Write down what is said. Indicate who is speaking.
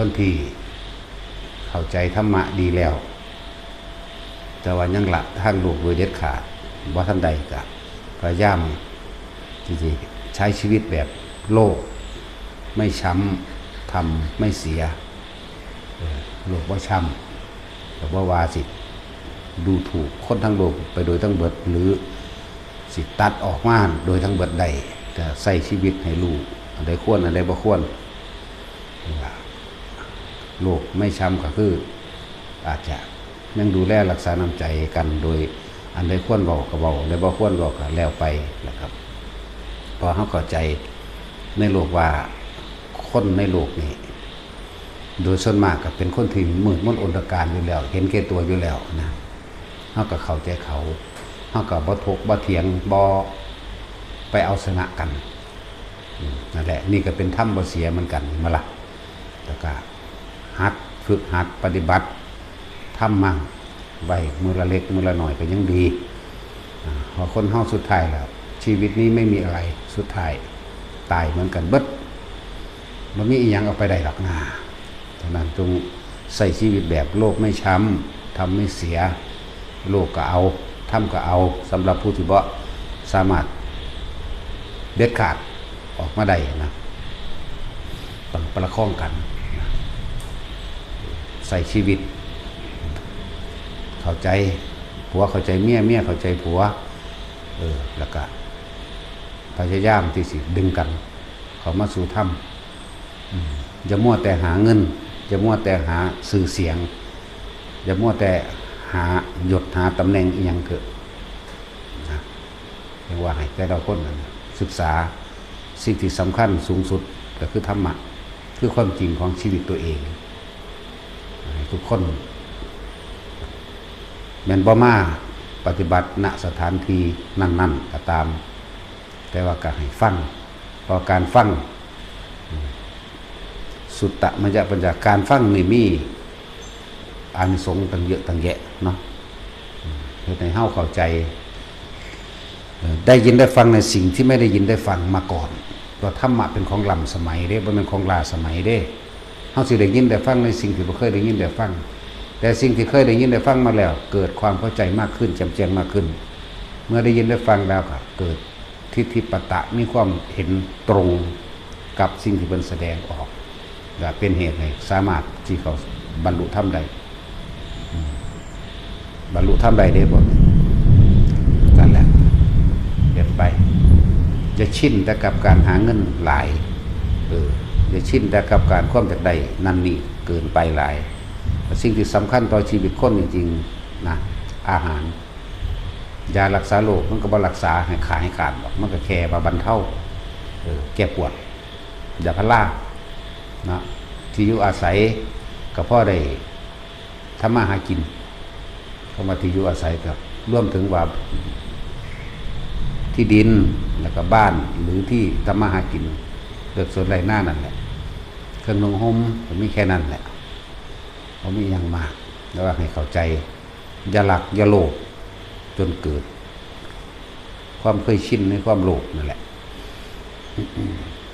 Speaker 1: คนที่เข้าใจธรรมะดีแล้วแต่ว่ายังละทางโลกโดยเด็ดขาดบ่ทันใดก็พยายามที่จะใช้ชีวิตแบบโลกไม่ช้ำทำไม่เสียโลกบ่ช้ำแต่ว่าสิดูถูกคนทั้งโลกไปโดยทั้งเบิดหรือสิตัดออกมาโดยทั้งเบิดใดก็ใส่ชีวิตให้รู้อันใดควรอันใดบ่ควรโลกไม่ช้ำก็คืออาจจะยังดูแลรักษาน้ำใจกันโดยอันใดควรบอกก็บอกอันใดบ่ควรบอกก็แล้วไปนะครับพอเขาเข้าใจในโลกว่าคนในโลกนี้โดยส่วนมากก็เป็นคนที่มืดมนอนตการอยู่แล้วเห็นแก่ตัวอยู่แล้วนะเขาก็เข้าใจเขาก็บ่ถกบ่เถียงบ่ไปเอาชนะกันนั่นแหละนี่ก็เป็นธรรมบ่เสียเหมือนกันมาละแล้วก็หัดฝึกหัดปฏิบัติทำมั่งไว้มือละเล็กมือละหน่อยก็ยังดีพอคนเฮาสุดท้ายแล้วชีวิตนี้ไม่มีอะไรสุดท้ายตายเหมือนกันเบิดมันมีอีหยังเอาไปได้หรอกนะฉะนั้นจงใส่ชีวิตแบบโลกไม่ช้ำทำไม่เสียโลกก็เอาทำก็เอาสำหรับผู้ที่บ่สามารถเด็ดขาดออกมาได้นะต้องประคองกันใส่ชีวิตเข้าใจผัวเข้าใจเมียเมียเข้าใจผัวแล้วก็พยายามที่สิดึงกันเขามาสู่ธรรมอย่ามัวแต่หาเงินอย่ามัวแต่หาสื่อเสียงอย่ามัวแต่หาหยดหาตำแหน่งอีหยังเกิดนะเรียกว่าให้แต่เราคนนั้นศึกษาสิ่งที่สำคัญสูงสุดก็คือธรรมะคือความจริงของชีวิตตัวเองทุกคนแม้นบ่มาปฏิบัติณสถานที่นั่นๆก็ตามแต่ว่าก็ให้ฟังเพราะการฟังสุตตะมัจจปัญญาการฟังนี่มีอานิสงส์ตั้งเยอะตั้งแยะเนาะเพื่อให้เฮาเข้าใจได้ยินได้ฟังในสิ่งที่ไม่ได้ยินได้ฟังมาก่อนเพราะธรรมะเป็นของล้ำสมัยเด้บ่แม่นของล้าสมัยเด้เฮาสิได้ยินได้ฟังในสิ่งที่บ่เคยได้ยินได้ฟังแต่สิ่งที่เคยได้ยินได้ฟังมาแล้วเกิดความเข้าใจมากขึ้นแจ่มแจ้งมากขึ้นเมื่อได้ยินได้ฟังแล้วก็เกิดทิฏฐิปตะมีความเห็นตรงกับสิ่งที่เพิ่นแสดงออกและเป็นเหตุให้สามารถที่เขาบรรลุธรรมได้บรรลุธรรมได้บ่นั่นแหละเฮ็ดไปอย่าชินแต่กับการหาเงินหลายอย่าชินแต่กับการความจากใดนั่นนี่เกินไปหลายสิ่งที่สำคัญต่อชีวิตคนจริงๆนะอาหารยารักษาโรคมันก็บ่รักษาให้ขาให้ขาดหรอกมันก็แค่ว่าบรรเทาแก้ปวดยาพารานะที่อยู่อาศัยก็พอได้ทำมาหากินเข้ามาที่อยู่อาศัยกับรวมถึงว่าที่ดินแล้วก็บ้านหรือที่ทำมาหากินเลือกสวนไรหน้านั่นแหละเครื่องนุ่งห่มก็มีแค่นั้นแหละเขามีอย่างมากแล้วให้เข้าใจอย่าหลักอย่าโลภจนเกิดความเคยชินในความโลภนั่นแหละ